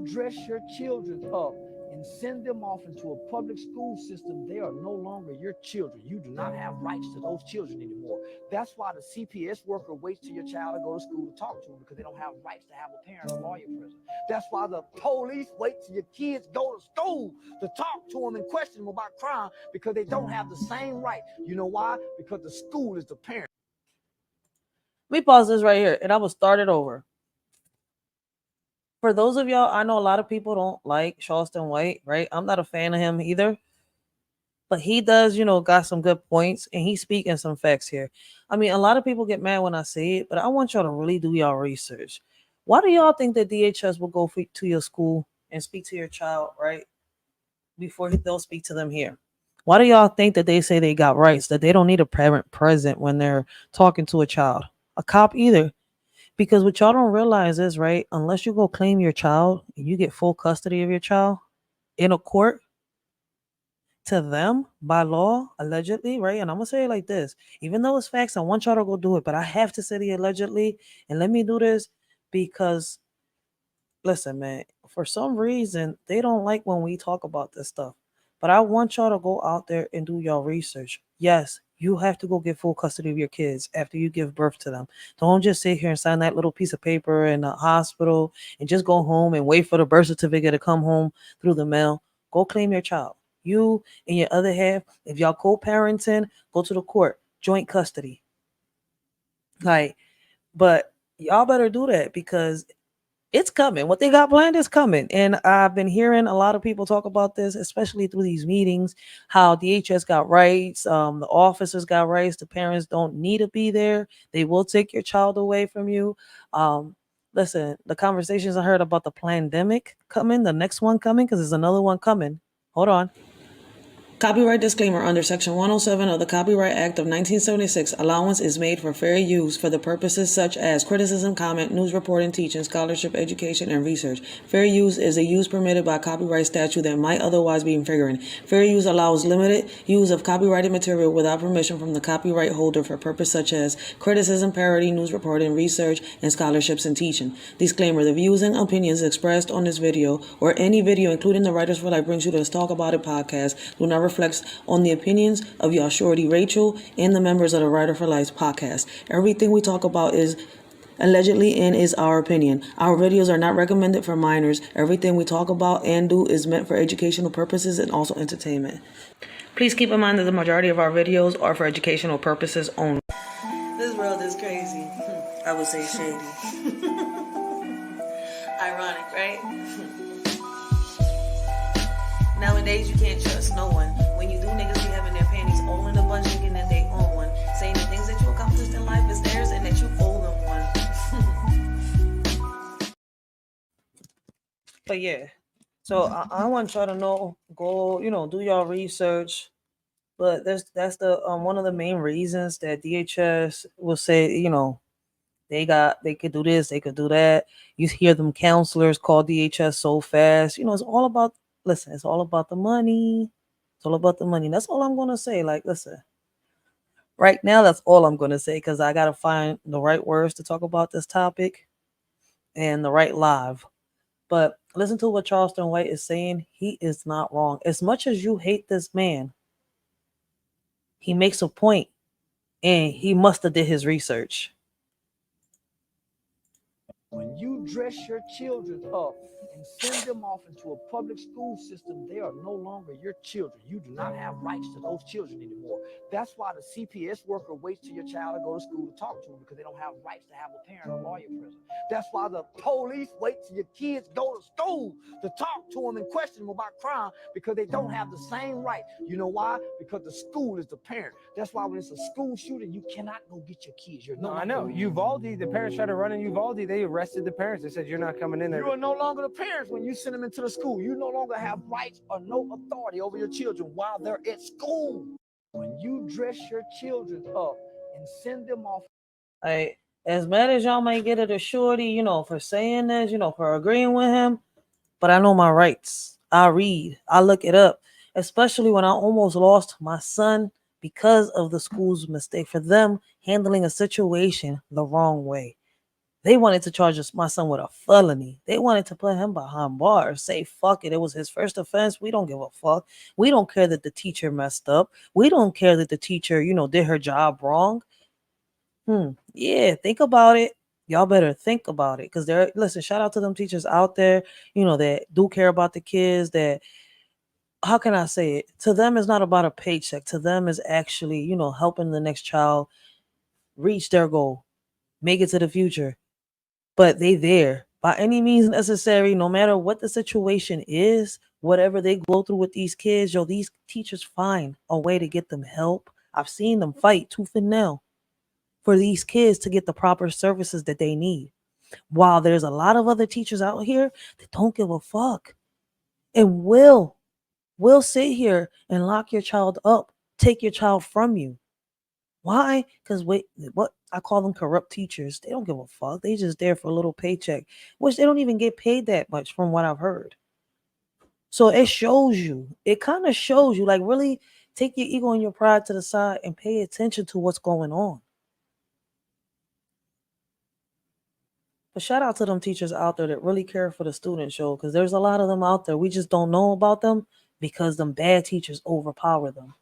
dress your children up and send them off into a public school system, they are no longer your children. You do not have rights to those children anymore. That's why the CPS worker waits till your child to go to school to talk to them, because they don't have rights to have a parent or lawyer present. That's why the police wait till your kids go to school to talk to them and question them about crime, because they don't have the same right. You know why? Because the school is the parent. Let me pause this right here and I will start it over. For those of y'all, I know a lot of people don't like Charleston White, right? I'm not a fan of him either. But he does, got some good points and he's speaking some facts here. I mean, a lot of people get mad when I say it, but I want y'all to really do y'all research. Why do y'all think that DHS will go to your school and speak to your child, right? Before they'll speak to them here? Why do y'all think that they say they got rights, that they don't need a parent present when they're talking to a child? A cop either. Because what y'all don't realize is, right, unless you go claim your child and you get full custody of your child in a court, to them by law, allegedly, right? And I'm gonna say it like this: even though it's facts, I want y'all to go do it, but I have to say the allegedly, and let me do this because listen, man, for some reason they don't like when we talk about this stuff. But I want y'all to go out there and do your research. Yes, you have to go get full custody of your kids after you give birth to them. Don't just sit here and sign that little piece of paper in the hospital and just go home and wait for the birth certificate to come home through the mail. Go claim your child. You and your other half, if y'all co-parenting, go to the court, joint custody. Like, but y'all better do that because it's coming. What they got planned is coming. And I've been hearing a lot of people talk about this, especially through these meetings, how DHS got rights, the officers got rights, the parents don't need to be there. They will take your child away from you. Listen, the conversations I heard about the pandemic coming, the next one coming, because there's another one coming. Hold on. Copyright disclaimer: under Section 107 of the Copyright Act of 1976, allowance is made for fair use for the purposes such as criticism, comment, news reporting, teaching, scholarship, education, and research. Fair use is a use permitted by copyright statute that might otherwise be infringing. Fair use allows limited use of copyrighted material without permission from the copyright holder for purposes such as criticism, parody, news reporting, research, and scholarships and teaching. Disclaimer: the views and opinions expressed on this video or any video, including the Writers for Life Brings You to Talk About It podcast, do not reflects on the opinions of your shorty Rachel and the members of the Writer for Life podcast. Everything we talk about is allegedly and is our opinion. Our videos are not recommended for minors. Everything we talk about and do is meant for educational purposes and also entertainment. Please keep in mind that the majority of our videos are for educational purposes only. This world is crazy. I would say shady. Ironic, right? Nowadays, you can't trust no one. When you do, niggas be having their panties all in a bunch, thinking that they own one. Saying the things that you accomplished in life is theirs and that you owe them one. But yeah, so I want y'all to know, go, do your research. But that's the one of the main reasons that DHS will say, they could do this, they could do that. You hear them counselors call DHS so fast. It's all about. Listen, it's all about the money. It's all about the money. That's all I'm going to say. Like, listen, right now, that's all I'm going to say because I got to find the right words to talk about this topic and the right live. But listen to what Charleston White is saying. He is not wrong. As much as you hate this man, he makes a point and he must have did his research. When you dress your children up and send them off into a public school system, they are no longer your children. You do not have rights to those children anymore. That's why the CPS worker waits till your child to go to school to talk to them, because they don't have rights to have a parent or lawyer present. That's why the police wait till your kids go to school to talk to them and question them about crime, because they don't have the same right. You know why? Because the school is the parent. That's why when it's a school shooting, you cannot go get your kids. I know. Uvalde, the parents tried to run in Uvalde. They arrested the parents. They said, you're not coming in there. You are no longer the parents when you send them into the school. You no longer have rights or no authority over your children while they're at school. When you dress your children up and send them off. As mad as y'all might get at a shorty, for saying this, for agreeing with him, but I know my rights. I read, I look it up, especially when I almost lost my son because of the school's mistake for them handling a situation the wrong way. They wanted to charge my son with a felony. They wanted to put him behind bars. Say, fuck it. It was his first offense. We don't give a fuck. We don't care that the teacher messed up. We don't care that the teacher, did her job wrong. Yeah, think about it. Y'all better think about it. Because listen, shout out to them teachers out there, that do care about the kids, that, how can I say it? To them, it's not about a paycheck. To them, is actually, helping the next child reach their goal, make it to the future. But they there by any means necessary, no matter what the situation is, whatever they go through with these kids, these teachers find a way to get them help. I've seen them fight tooth and nail for these kids to get the proper services that they need. While there's a lot of other teachers out here that don't give a fuck and will sit here and lock your child up, take your child from you. Why? Because what I call them corrupt teachers. They don't give a fuck. They just there for a little paycheck, which they don't even get paid that much from what I've heard. So it shows you. It kind of shows you, like, really take your ego and your pride to the side and pay attention to what's going on. But shout out to them teachers out there that really care for the students, because there's a lot of them out there. We just don't know about them because them bad teachers overpower them.